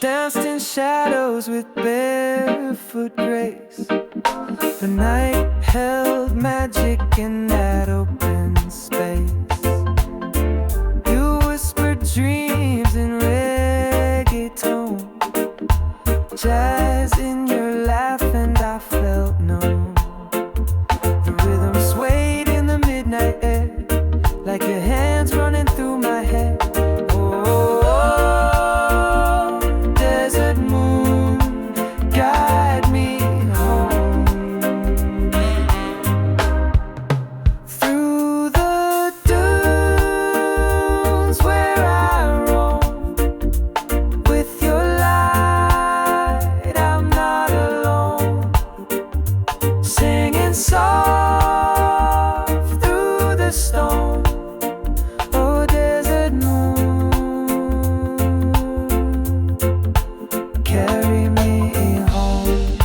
danced in shadows with barefoot grace. The night held magic in that open space. You whispered dreams in reggaeton, jazz in your laugh, and I felt known. The rhythm swayed in the midnight air, like your hands running through my hair. Oh, desert moon, guide me home. Through the dunes where I roam, with your light I'm not alone. Singing soft through the stone. Oh, desert moon, carry me home.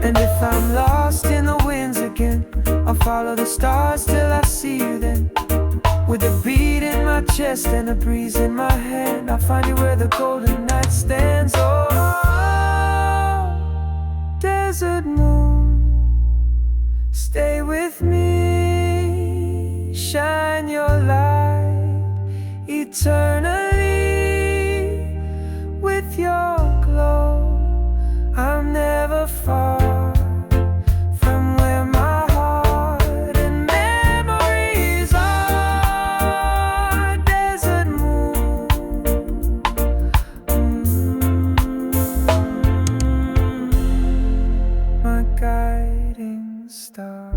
And if I'm lost in the winds again, I'll follow the stars till I see you then. With a beat in my chest and a breeze in my hand, I'll find you where the golden night stands. Oh, desert moon, stay with me, shine your light eternally. With your glow, I'm never far from where my heart and memories are. Desert moon, my guiding star.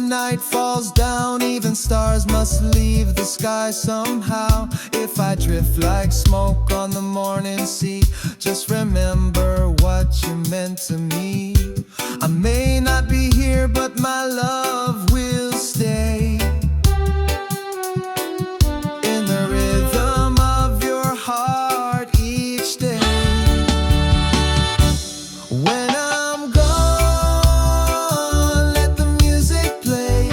Night falls down, even stars must leave the sky somehow. If I drift like smoke on the morning sea, just remember what you meant to me. I may not be here, but my love will stay in the rhythm of your heart each day. When I'm gone, let the music play.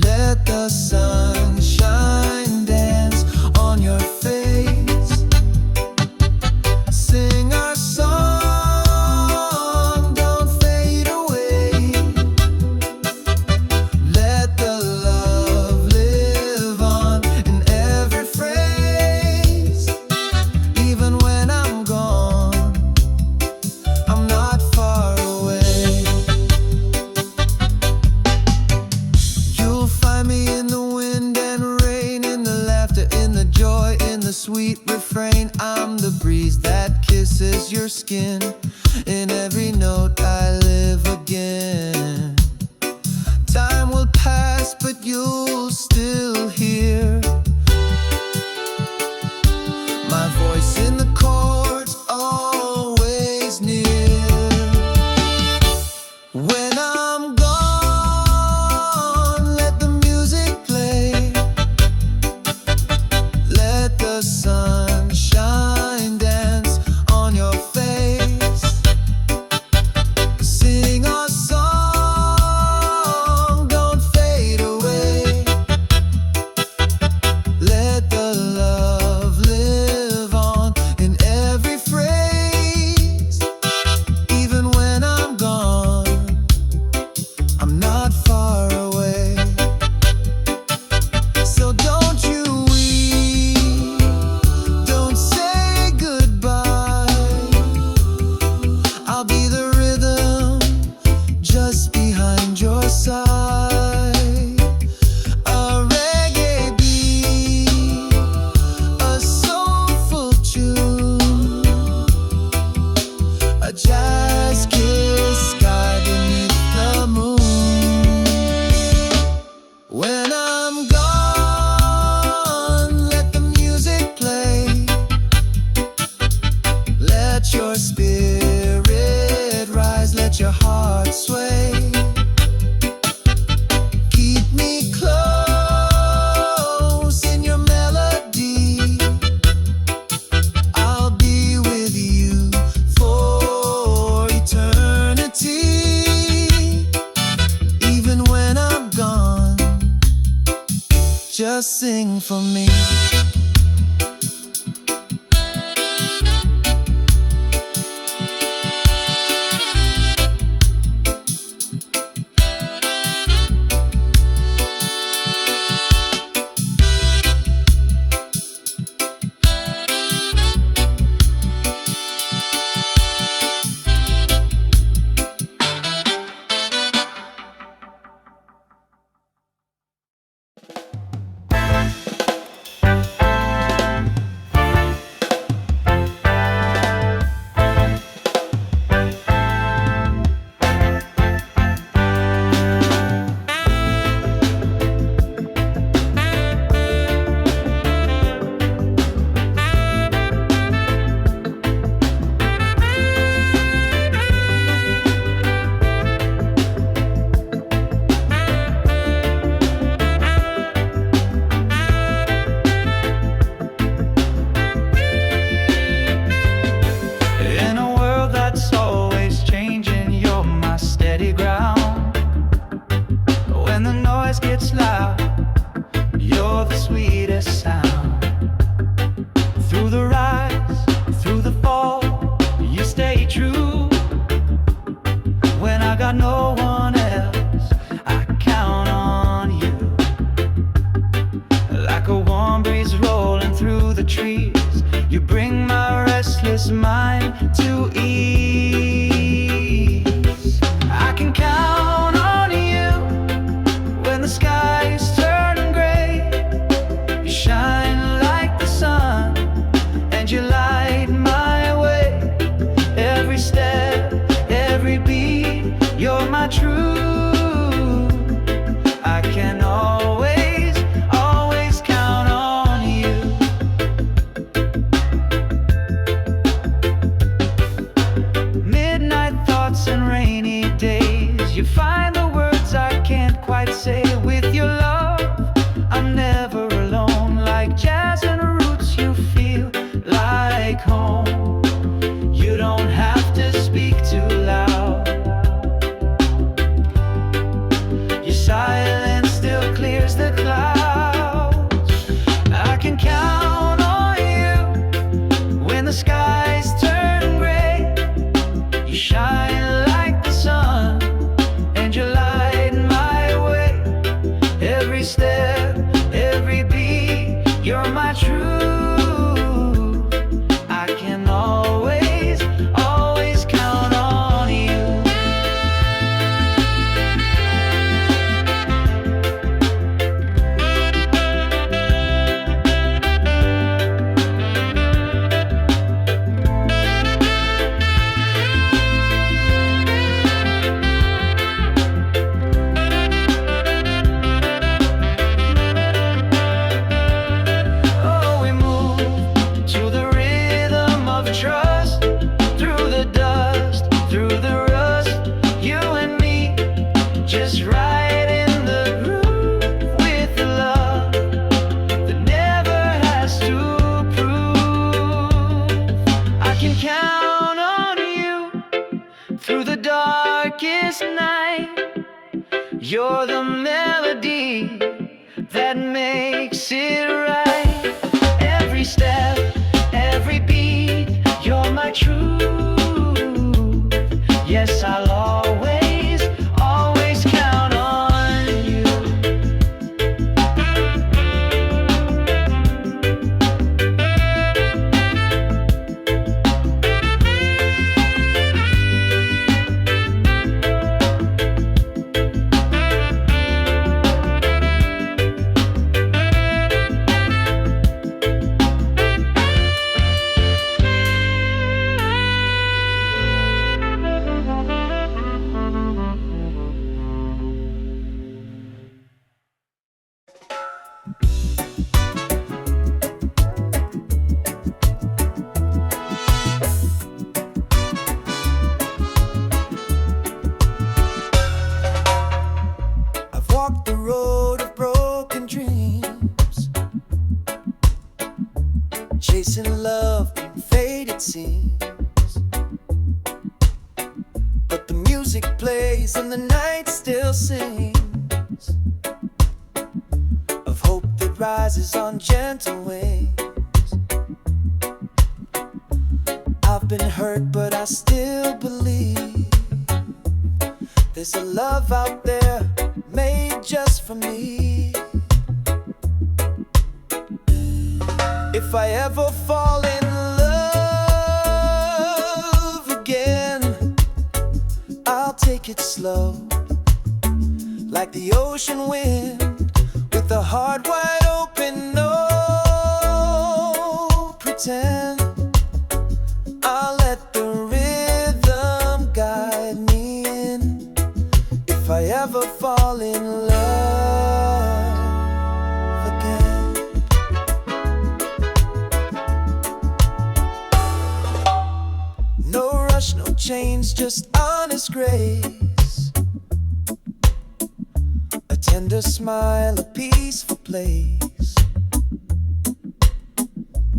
Let the sunshine dance on your face. Sing our song, don't fade away. Let the love live on in every phrase. Even when I'm gone, I'm not far away. You'll find me in the wind and rain, in the laughter, in the joy, in the sweet refrain. I'm the breeze that kisses your skin. In every note I live again. Time will pass, but you'll still hear my voice in the chords, always near. When I'm gone, let the music play. Let the sunshine dance on your face. Sing our song, don't fade away. Let your spirit rise, let your heart sway. Keep me close in your melody. I'll be with you for eternity. Even when I'm gone, just sing for me. You're the melody that makes it right. Every step, every beat, you're my truth. Yes, I'll always, always count on you. music plays and the night still sings of hope that rises on gentle wings. I've been hurt, but I still believe there's a love out there made just for me. If I ever fall in love again, I'll take it slow, like the ocean wind, with a heart wide open, no pretend. I'll let the rhythm guide me in. If I ever fall in love again. No rush, no change, just honest grace, a tender smile, a peaceful place.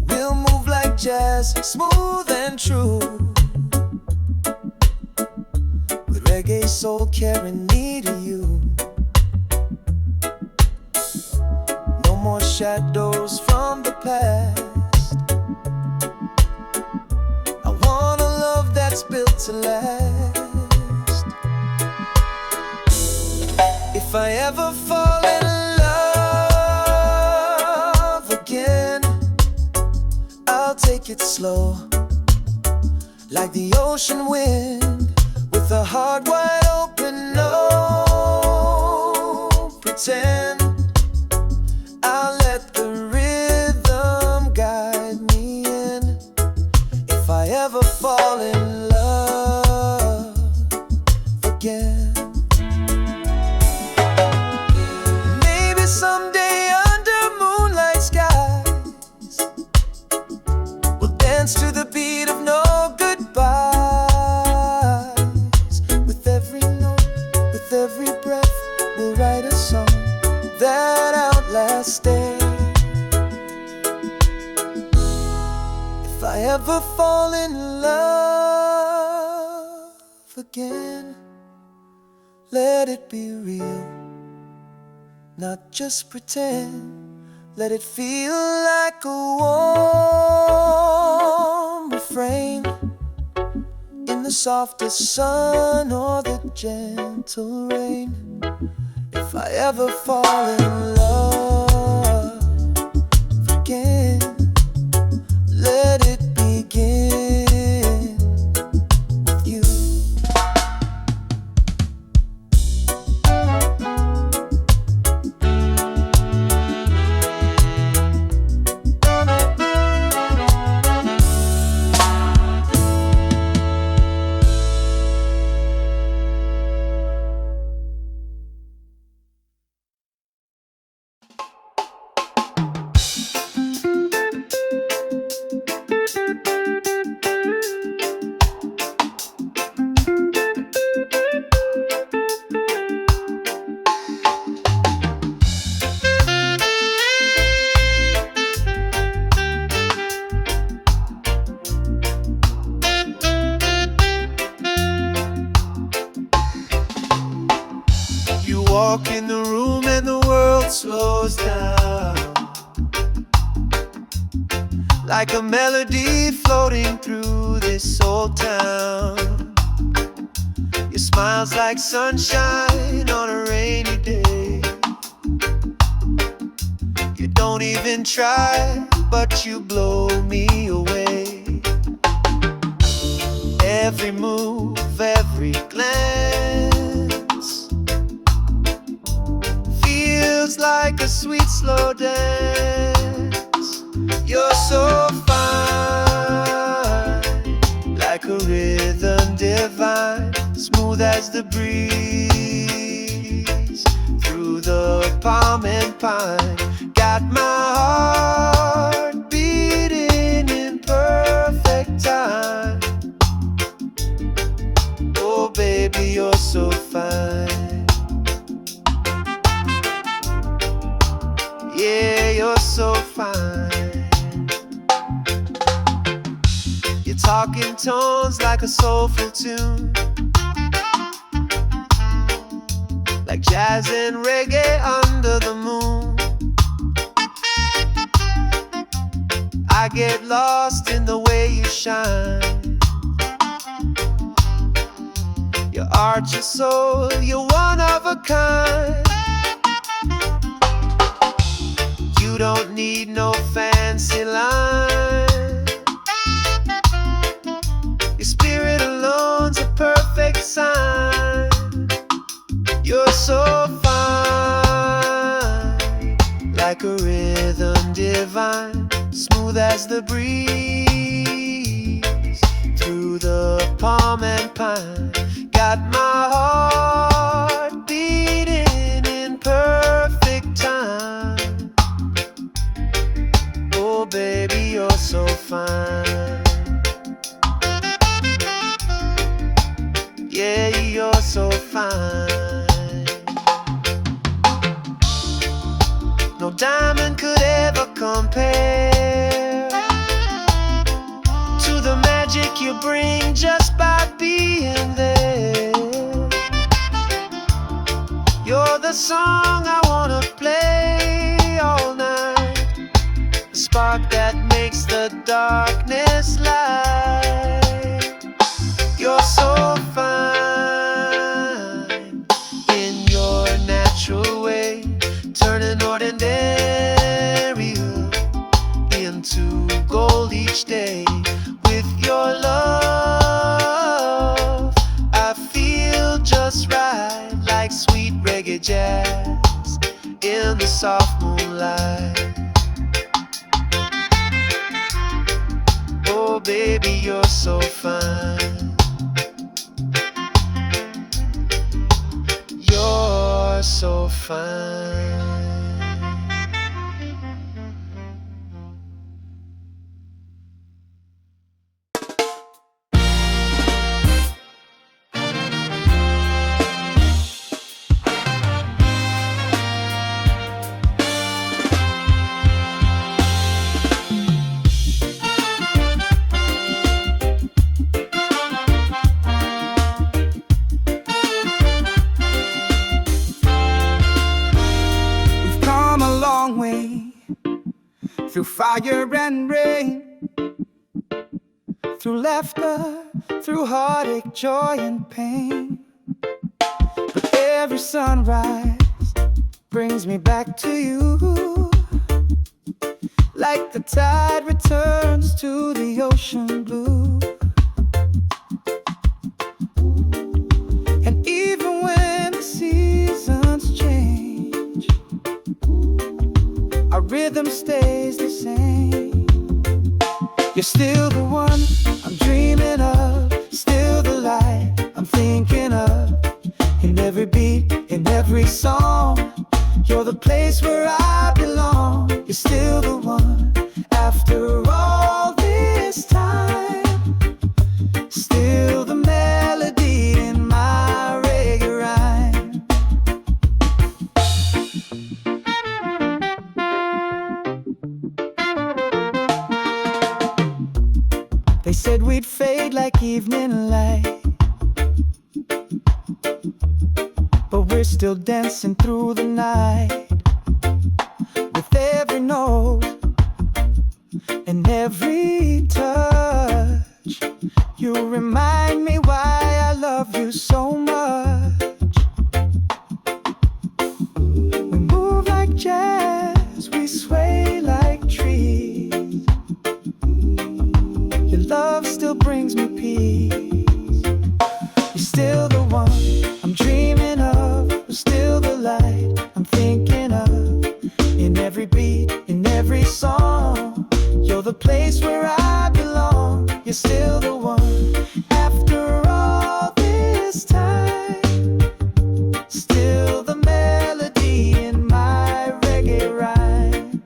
We'll move like jazz, smooth and true, with reggae soul carrying me to you. No more shadows from the past. I want a love that's built to last. If I ever fall in love again, I'll take it slow, like the ocean wind, with a heart wide open, no pretend. I'll let the rhythm guide me in. If I ever fall in love again. Maybe someday under moonlight skies, we'll dance to the beat of no goodbyes. With every note, with every breath, we'll write a song that outlasts day. If I ever fall in love again, let it be real, not just pretend. Let it feel like a warm refrain in the softest sun or the gentle rain. If I ever fall in love again, let it begin with you. Walk in the room and the world slows down, like a melody floating through this old town. Your smile's like sunshine on a rainy day. You don't even try, but you blow me away. Every move, every glance feels like a sweet slow dance. You're so fine, like a rhythm divine, smooth as the breeze through the palm and pine. Got my heart beating in perfect time. Oh baby, you're so fine. Yeah, you're so fine. You're talking tones like a soulful tune. like jazz and reggae under the moon. I get lost in the way you shine. Your art, your soul, you're one of a kind. You don't need no fancy line. Your spirit alone's a perfect sign. You're so fine, like a rhythm divine, smooth as the breeze through the palm and pine. Got my heart beating in perfect time. Oh baby, you're so fine. Yeah, you're so fine. No diamond could ever compare to the magic you bring just by being there. You're the song I wanna play all night, the spark that makes the darkness light. You're so fine in your natural way, turning ordinary into gold each day. With your love, I feel just right, like sweet reggae jazz in the soft moonlight. Oh baby, you're so fine. You're so fine. Through fire and rain, through laughter, through heartache, joy and pain. But every sunrise brings me back to you, like the tide returns to the ocean blue. And even when the seasons change, our rhythm stays the same. You're still the one I'm dreaming of, still the light I'm thinking of. In every beat, in every song, you're the place where I belong. You're still the one after all this time, still the melody in my reggae rhyme. They said we'd fade like evening light, but we're still dancing through the night. With every note and every touch, you remind me why I love you so much. We move like jazz, we sway like trees. Your love still brings me peace. You're still the one I'm dreaming of, you're still the light I'm thinking of. In every beat, in every song, you're the place where I belong. You're still the one after all this time, still the melody in my reggae rhyme.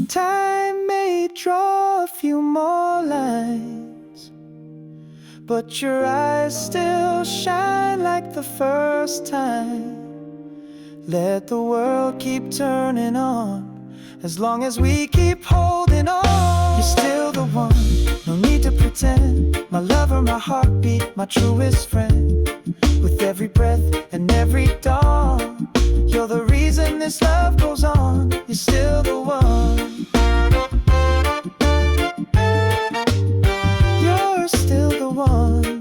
Time may draw a few more lines, but your eyes still shine like the first time. Let the world keep turning on, as long as we keep holding on. You're still the one, no need to pretend. My lover, my heartbeat, my truest friend. With every breath and every dawn. You're the reason this love goes on. You're still the one. You're still the one.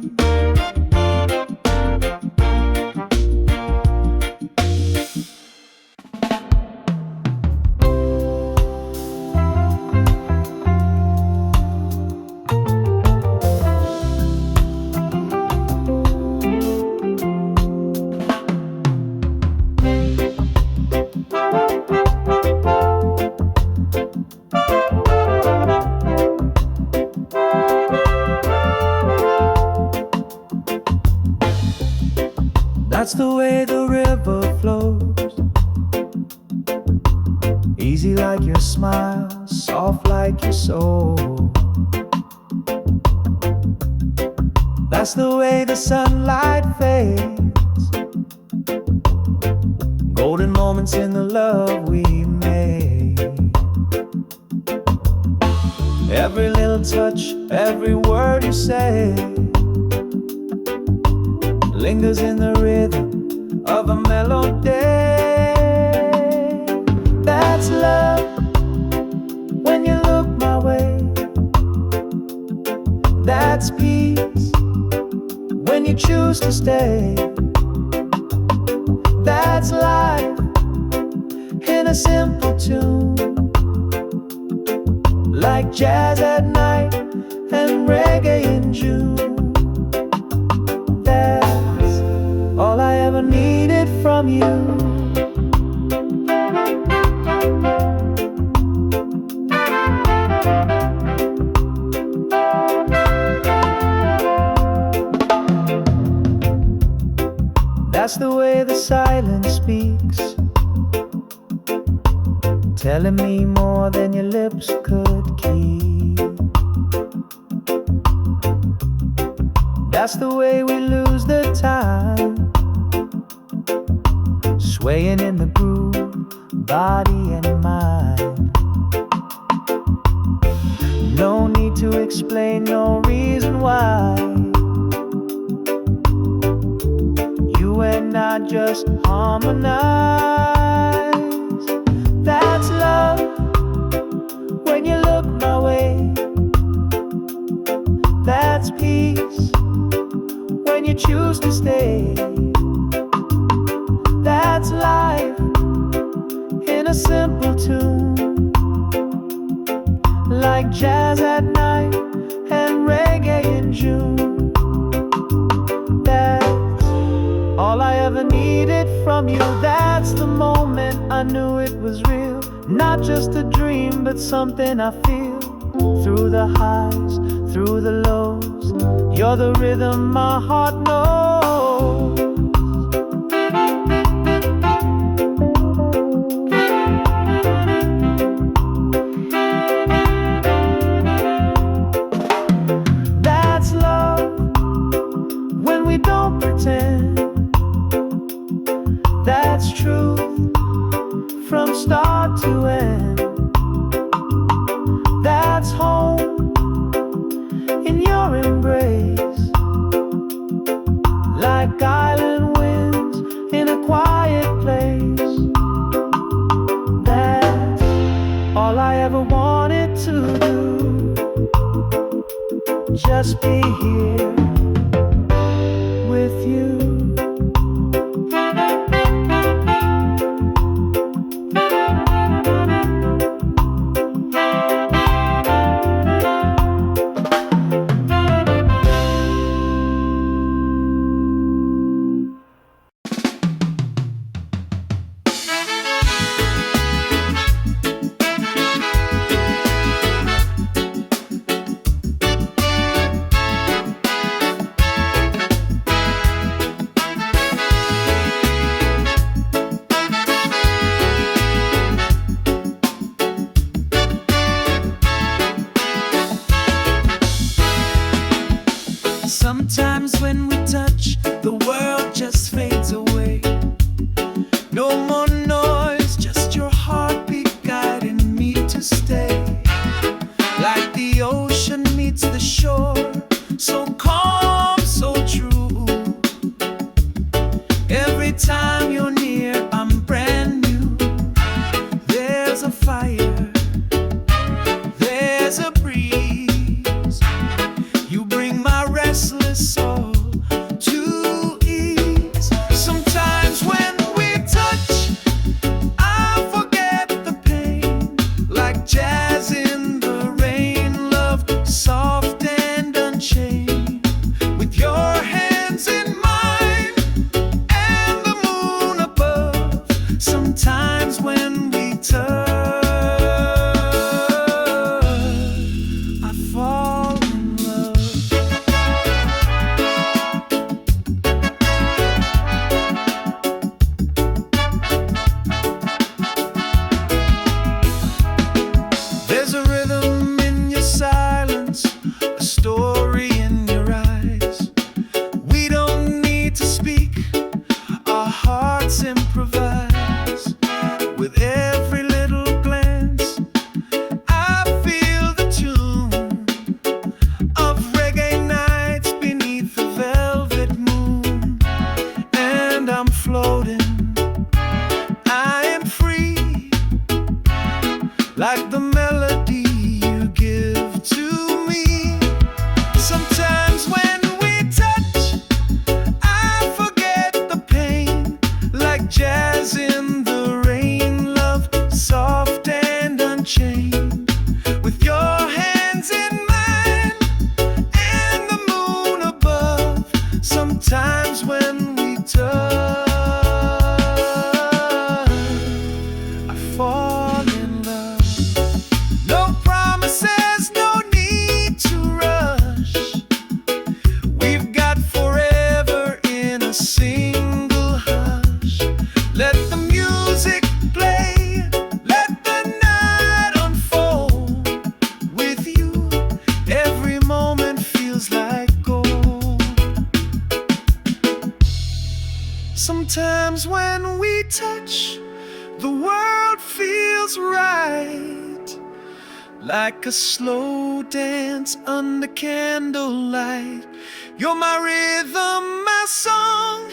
That's the way the river flows, easy like your smile, soft like your soul. That's the way the sunlight fades, golden moments in the love we made. Every little touch, every word you say lingers in the rhythm of a melody. That's love when you look my way. That's peace when you choose to stay. That's life in a simple tune, like jazz at night and reggae in June. All I ever needed from you. That's the way the silence speaks, telling me more than your lips could keep. That's the way we lose the time, swaying in the groove, body and mind. No need to explain, no reason why. You and I just harmonize. That's love when you look my way. That's peace when you choose to stay. That's life in a simple tune, like jazz at night and reggae in June. That's all I ever needed from you. That's the moment I knew it was real, not just a dream, but something I feel. Through the highs, through the lows, you're the rhythm my heart knows. That's love when we don't pretend. That's truth from start to end. That's home in your embrace, like island winds in a quiet place. That's all I ever wanted to do, just be here with you. Sometimes when we touch, the world just fades away. No more noise, just your heartbeat guiding me to stay. Like the ocean meets the shore, so calm, so true. Every time Sometimes when we touch, the world feels right, like a slow dance under candlelight. You're my rhythm, my song,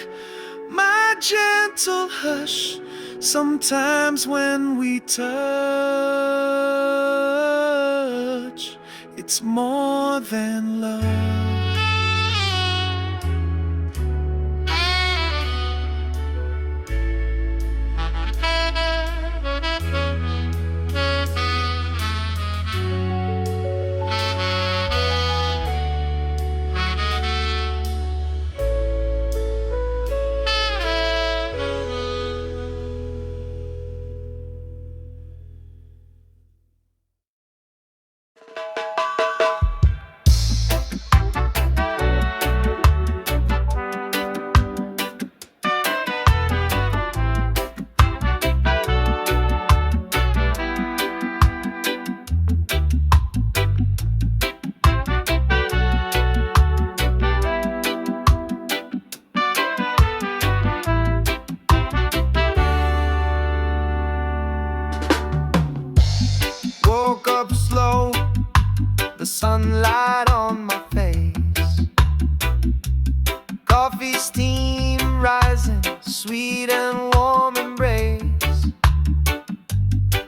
my gentle hush. Sometimes when we touch, it's more than love. Woke up slow, the sunlight on my face, coffee steam rising, sweet and warm embrace.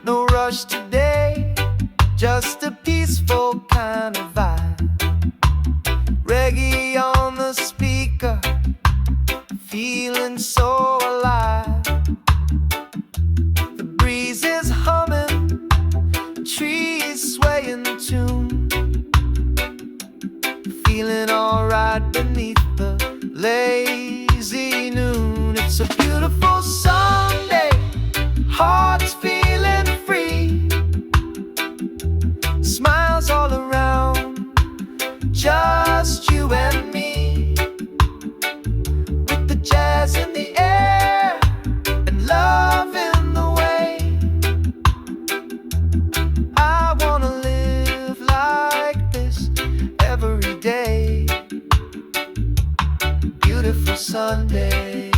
No rush today, just a peaceful kind of vibe. Reggae on the speaker, feeling so alive. The breeze is humming, trees sway in tune, feeling alright beneath the lazy noon. It's a beautiful Sunday, hearts feeling free, smiles all around, just you and me, with the jazz in the air and love in the way. I wanna live like this every day. Beautiful Sunday,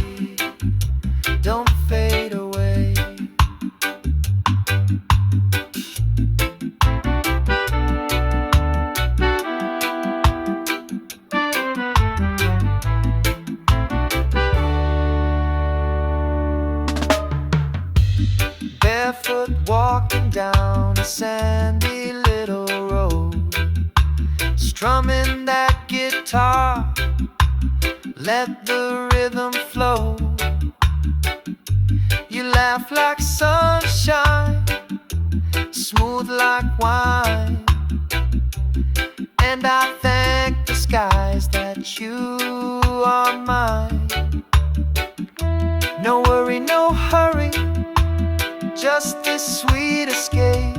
don't fade away. Barefoot walking down a sandy little road, strumming that guitar, let the rhythm flow. You laugh like sunshine, smooth like wine, and I thank the skies that you are mine. No worry, no hurry, just this sweet escape.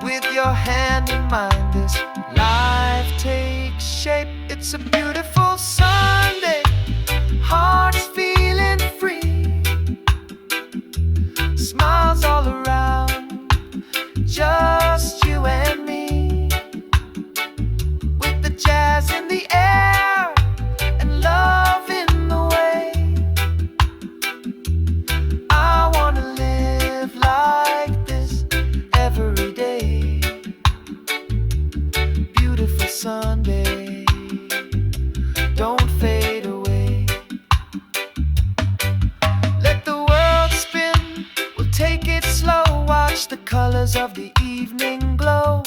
With your hand in mine, this life takes shape. It's a beautiful Sunday, hearts feeling free, smiles all around, just you and me, with the jazz in the air and love in the way. I wanna live like this every day. Beautiful Sunday, don't fade away. Let the world spin, we'll take it slow. Watch the colors of the evening glow,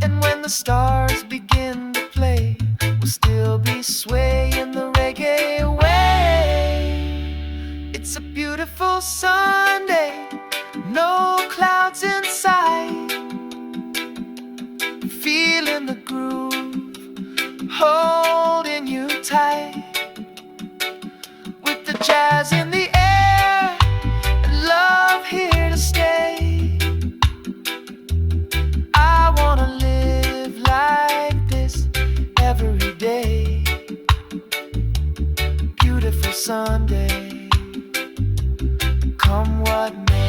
and when the stars begin to play, we'll still be swaying the reggae way. It's a beautiful Sunday, no clouds in sight, feeling the groove, holding you tight, with the jazz in the air and love here to stay. I wanna live like this every day. Beautiful Sunday, come what may.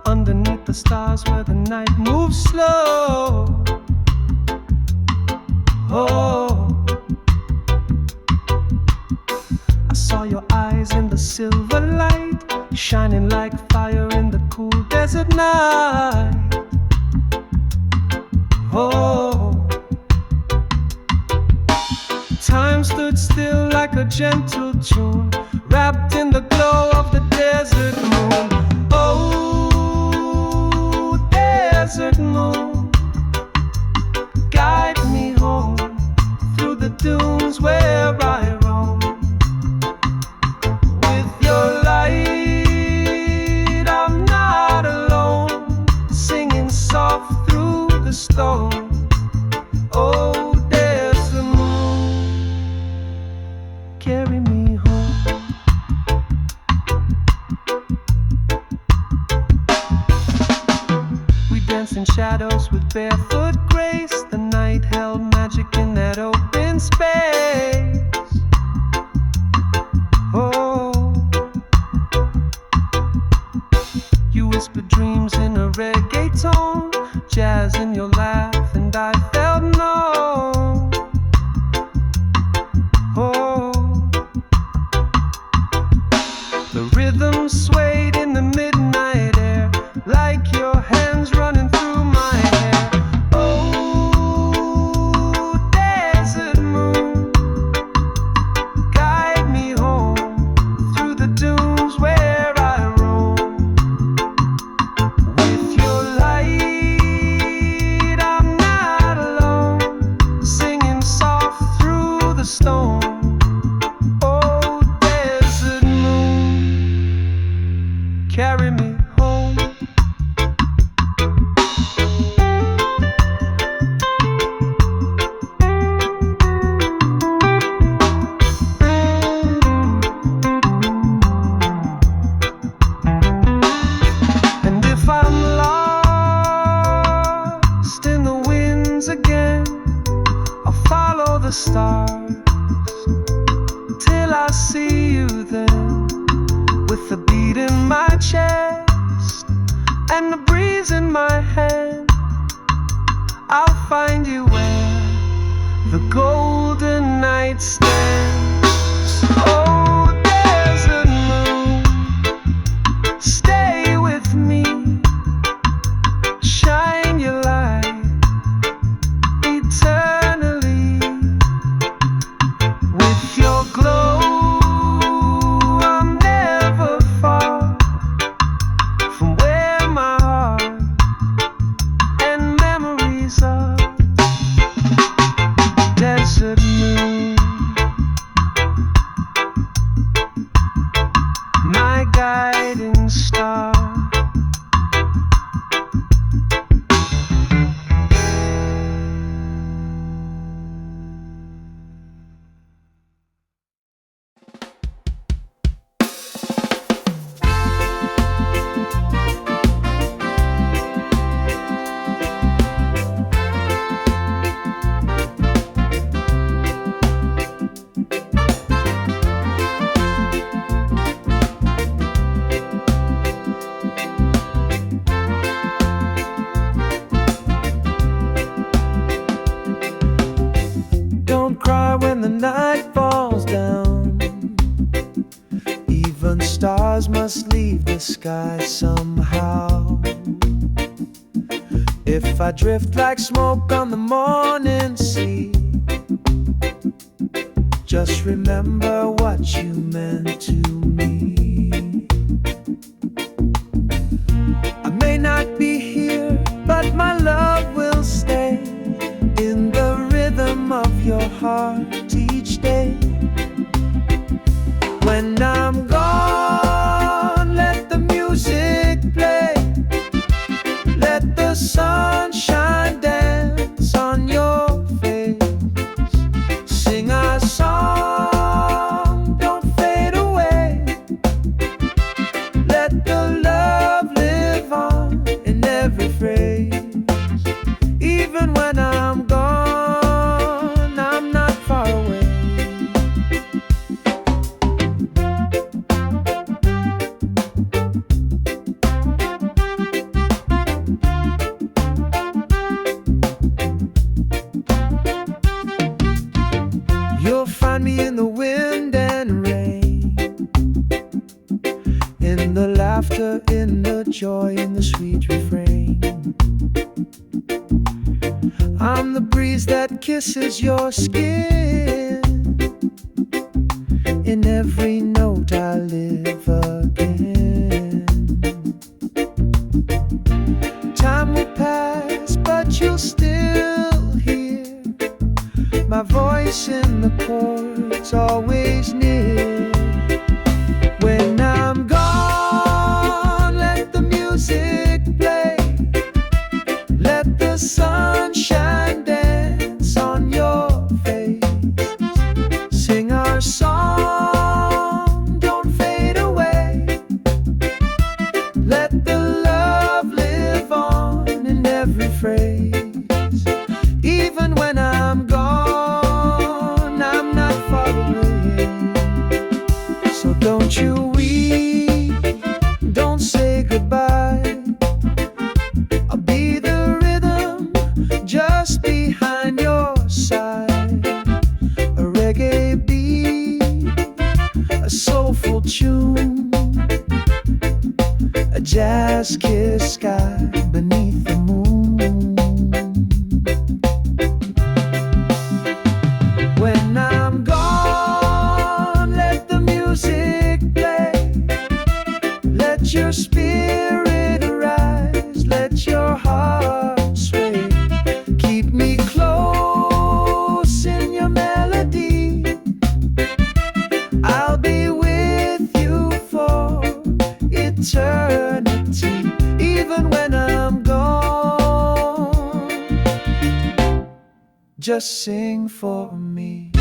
underneath the stars where the night moves slow. Oh, I saw your eyes in the silver light, shining like fire in the cool desert night. Oh, time stood still like a gentle tune, wrapped in the glow of the desert moon. Oh, desert moon, guide me home through the dunes where I roam. With your light, I'm not alone, singing soft through the storm. Oh, desert moon, carry me home. We danced in shadows with barefoot grace. The night held magic in that open space. Oh, you whispered dreams in a reggae tone, jazz in your laugh, and I felt no. Oh, the rhythm swayed in the midnight air, like your hands running through my hair. Oh, desert moon, guide me home through the dunes where I roam. With your light, I'm not alone, singing soft through the storm. Oh, desert moon, carry me home. And if I'm lost in the winds again, I'll follow the stars till I see you then. With the beat in my chest and the breeze in my hand, I'll find you where the golden night stands. Oh, desert moon, stay with me, shine your light eternally. With your glow, I'm never far from where my heart and memories are. Desert moon, my guiding star. Don't cry when the night falls down. Even stars must leave the sky somehow. If I drift like smoke on the morning sea, just remember what you meant to me. I may not be here, but my love will stay in the rhythm of your heart each day. When I'm gone, let the music play, let the sunshine dance on your face. Sing our song, don't fade away, let the love live on in every phrase. Even when I'm gone, I'm not far away. the sweet refrain. I'm the breeze that kisses your skin. In every note I live again. Time will pass, but you'll still hear my voice in the chords, always near. When I'm gone, let the music play. Let the sunshine dance on your face. Sing our song, don't fade away. Let the love live on in every phrase. Even when I'm gone, I'm not far away. So don't you weep, don't say goodbye. I'll be the rhythm just behind your side. A reggae beat, a soulful tune, a jazz kiss sky beneath the moon. When I'm gone, let the music play. Let your spirit arise, let your heart sway. Keep me close in your melody. I'll be with you for eternity. Even when I'm gone, just sing for me.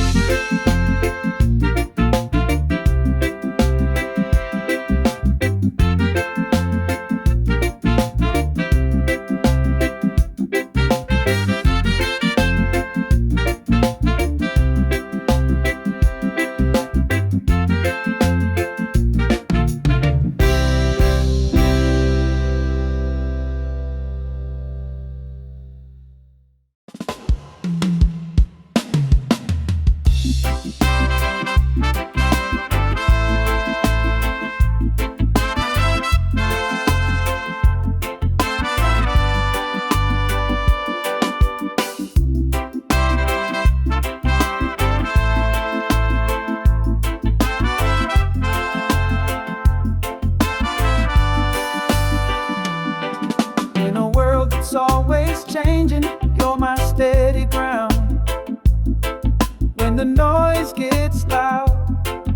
In a world that's always changing, you're my steady ground. When the noise gets loud,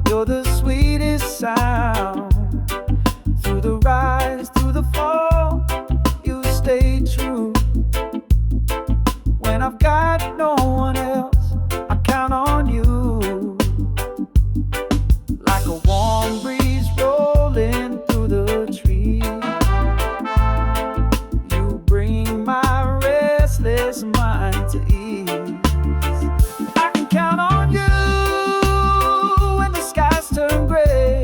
you're the sweetest sound. Through the rise, through the fall, you stay true. When I've got no one else, I count on you. Like a warm breeze rolling through the trees, you bring my restless mind to ease. I can count on you when the skies turn gray.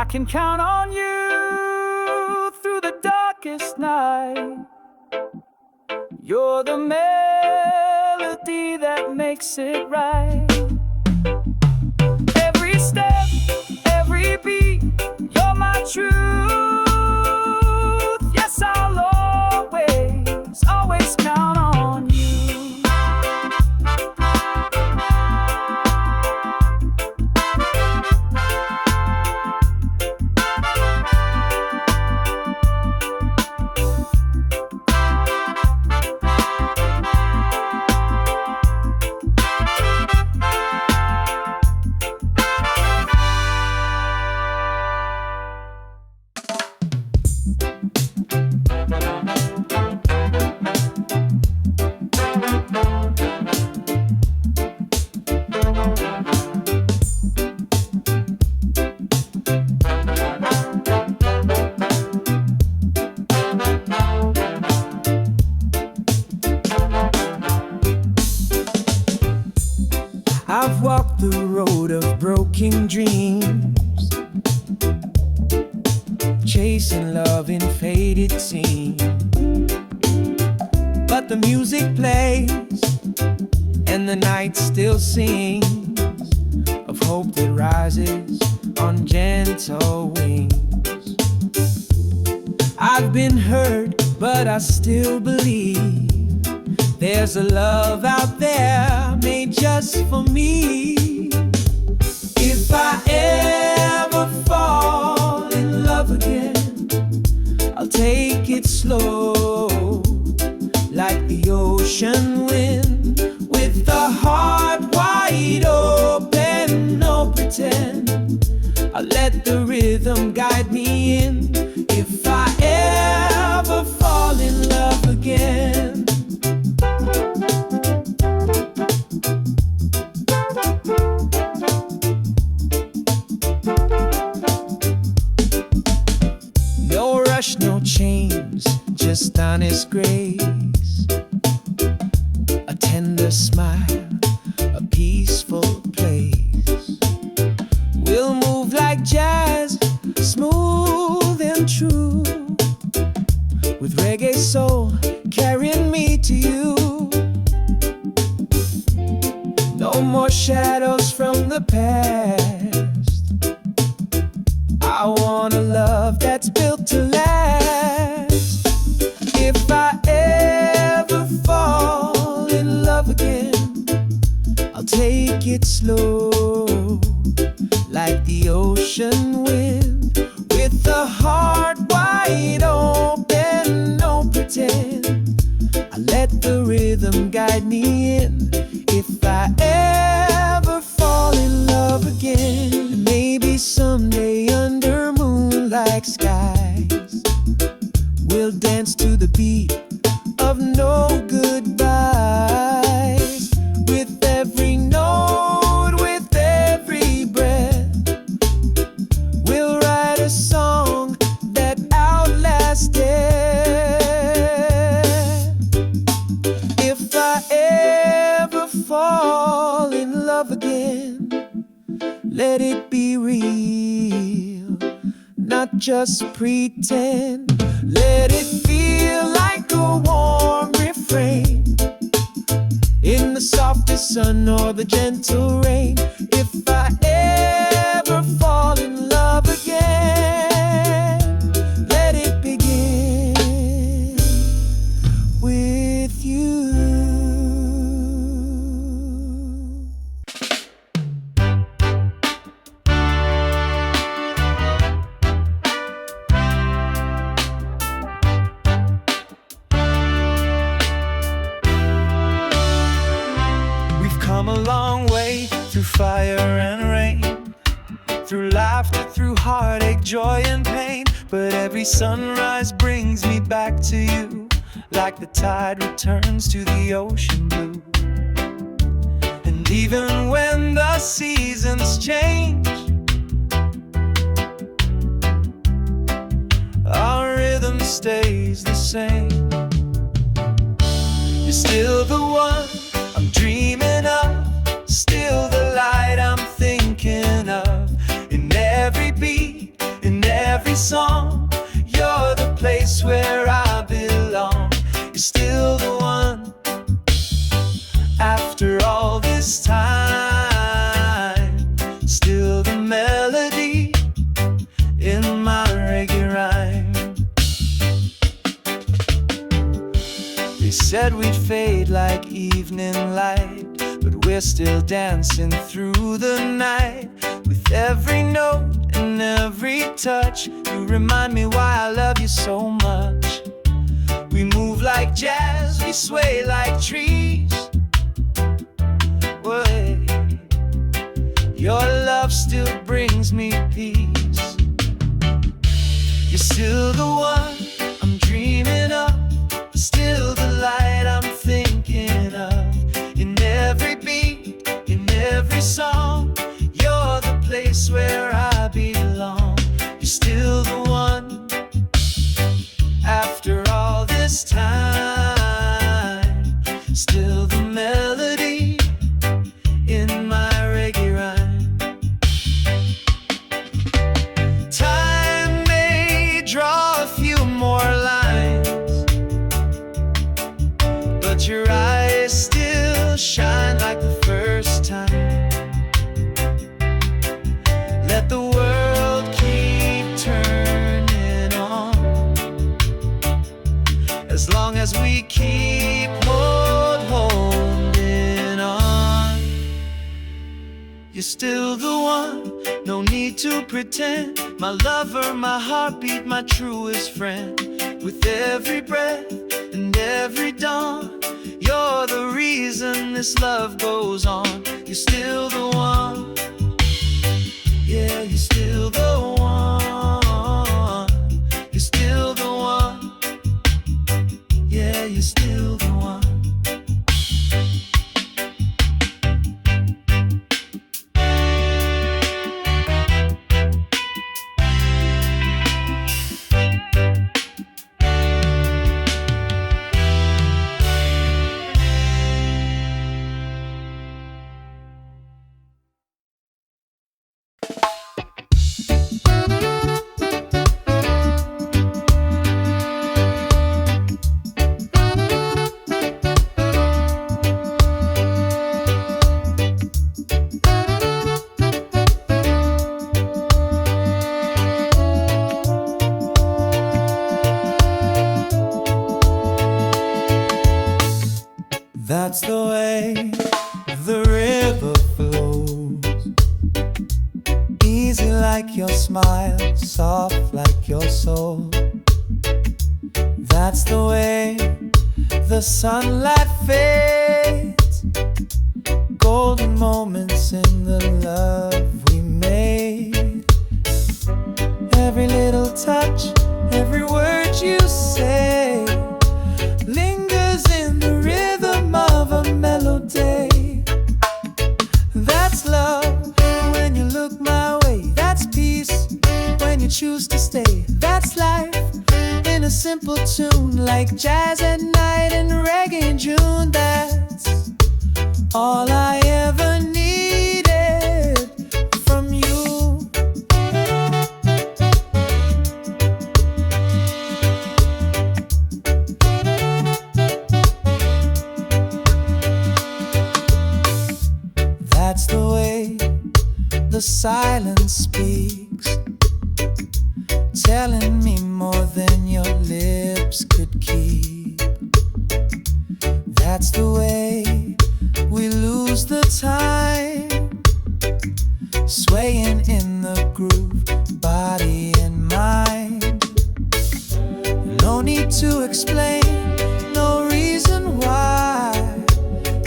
can count on you through the darkest night. You're the melody that makes it right. Every step, every beat, you're my truth. Yes, I'll always, always count on you. I've walked the road of broken dreams, chasing love in faded scenes. But the music plays and the night still sings of hope that rises on gentle wings. I've been hurt, but I still believe there's a love out there made just for me. If I ever fall in love again, I'll take it slow, like the ocean wind, with a heart wide open, no pretend. I'll let the rhythm guide me in. If I ever fall in love again, no rush, no chains, just honest grace, a tender smile, a peaceful place. We'll move like jazz, smooth and true, with reggae soul carrying me to you. No more shadows from the past. I want a love that's built to last. If I ever fall in love again, I'll take it slow, like the ocean wind, with a heart wide open, no pretend. I let the rhythm guide me in. If I ever fall in love again, maybe someday under moonlight skies, we'll dance to the beat of no goodbyes. With every note, with every breath, we'll write a song that outlasts death. If I ever fall in love again, let it be real, not just pretend. Let it feel like a warm refrain in the softest sun or the gentle rain. If I ever fall in love again, let it begin with you. Come a long way through fire and rain, through laughter, through heartache, joy and pain. But every sunrise brings me back to you, like the tide returns to the ocean blue. And even when the seasons change, our rhythm stays the same. You're still the one I'm dreaming of, still the light I'm thinking of. In every beat, They said we'd fade like evening light, but we're still dancing through the night. With every note and every touch, you remind me why I love you so much. We move like jazz, we sway like trees. Way. Your love still brings me peace. You're still the one I'm dreaming of, still the light I'm thinking of. In every beat, in every song, you're the place where I belong. You're still the one. After all this time, still the melody in my reggae rhyme. Time may draw a few more lines, but your eyes still shine like the first time. Let the world keep turning on, as long as we keep holding on. You're still the one, no need to pretend. My lover, my heartbeat, my truest friend. With every breath and every dawn, you're the reason this love goes on. You're still the one. Yeah, you're still the one. You're still the one. Yeah, you're still the one. That's the way the river flows, easy like your smile, soft like your soul. That's the way the sunlight fades, golden moments in the love we made. Every little touch, every word you say lingers in the rhythm of a melody. That's love when you look my way. That's peace when you choose to stay. That's life in a simple tune, like jazz at night and reggae in June. That's all I ever needed from you. That's the way the silence speaks, telling me more than your lips could keep. That's the way we lose the time, swaying in the groove, body and mind. No need to explain, no reason why.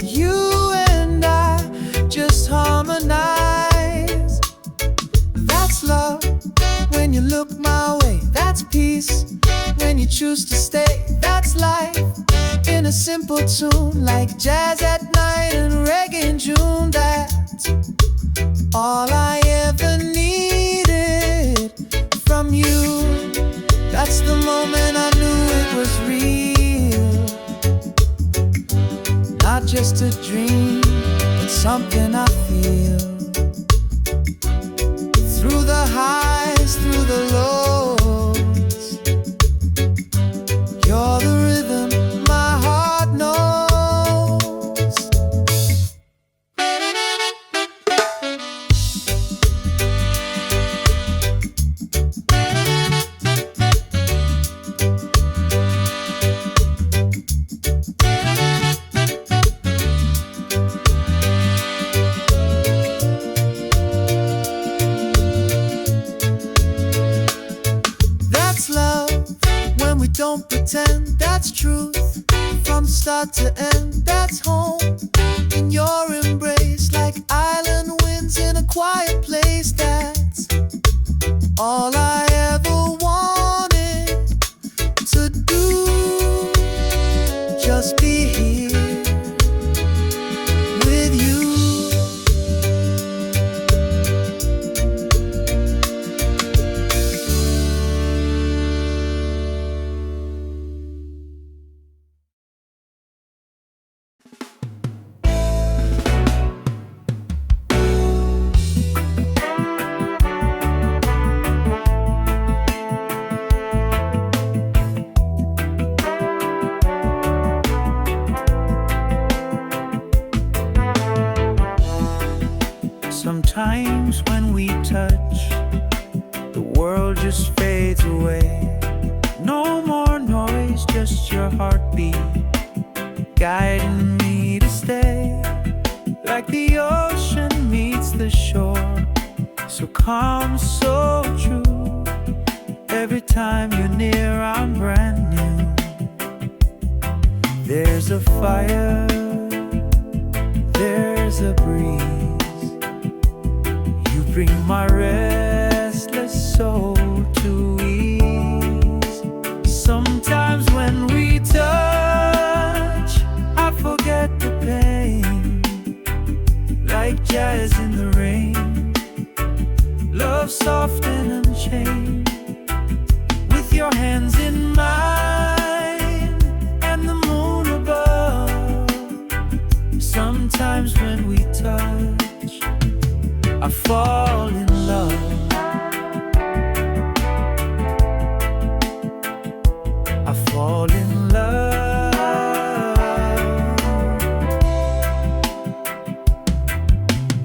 You and I just harmonize. That's love when you look my way. That's peace when you choose to stay. That's life in a simple tune, like jazz at night and reggae in June. That's all I ever needed from you. That's the moment I knew it was real, not just a dream, but something I feel. Through the highs, through the lows, you're the rhythm my heart knows. start to end, that's home. In your embrace, like island winds in a quiet place, that's all I ever wanted to do. Just be here with you. Sometimes when we touch, the world just fades away. No more noise, just your heartbeat guiding me to stay. Like the ocean meets the shore, so calm, so true. Every time you're near, I'm brand new. There's a fire, there's a breeze. Bring my restless soul to ease. Sometimes when we touch, I forget the pain. Like jazz in the rain, love soft and unchained. With your hands in mine and the moon above. Sometimes when we touch, I fall in love. I fall in love.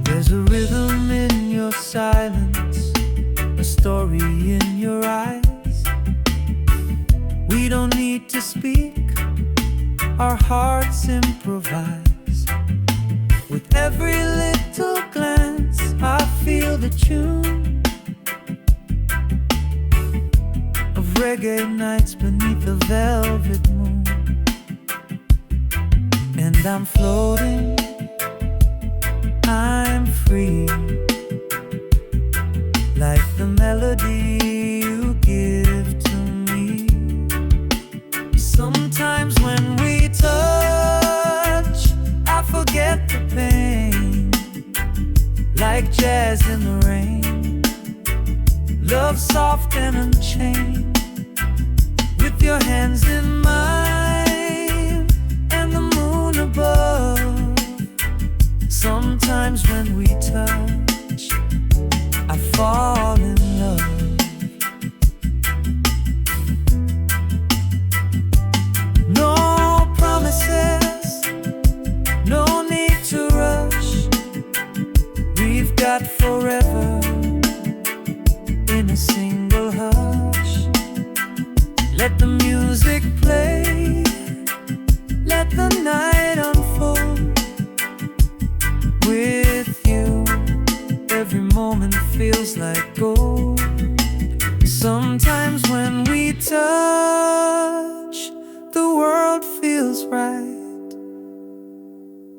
There's a rhythm in your silence, a story in your eyes. We don't need to speak, our hearts improvise. With every little glance, I feel the tune of reggae nights beneath the velvet moon. And I'm floating, I'm free, like the melody you give to me. Sometimes when we touch, I forget the pain. Like jazz in the rain, love soft and unchained. With your hands in mine and the moon above. Sometimes when we touch, I fall in love. No promises, no need to rush. We've got forever in a single hush. Let the music play, let the night unfold. With you, every moment feels like gold. Sometimes when we touch, the world feels right,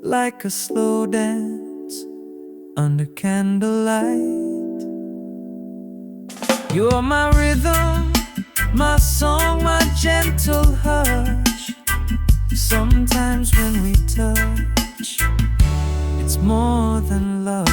like a slow dance under candlelight. You're my rhythm, my song, my gentle hush. Sometimes when we touch, it's more than love.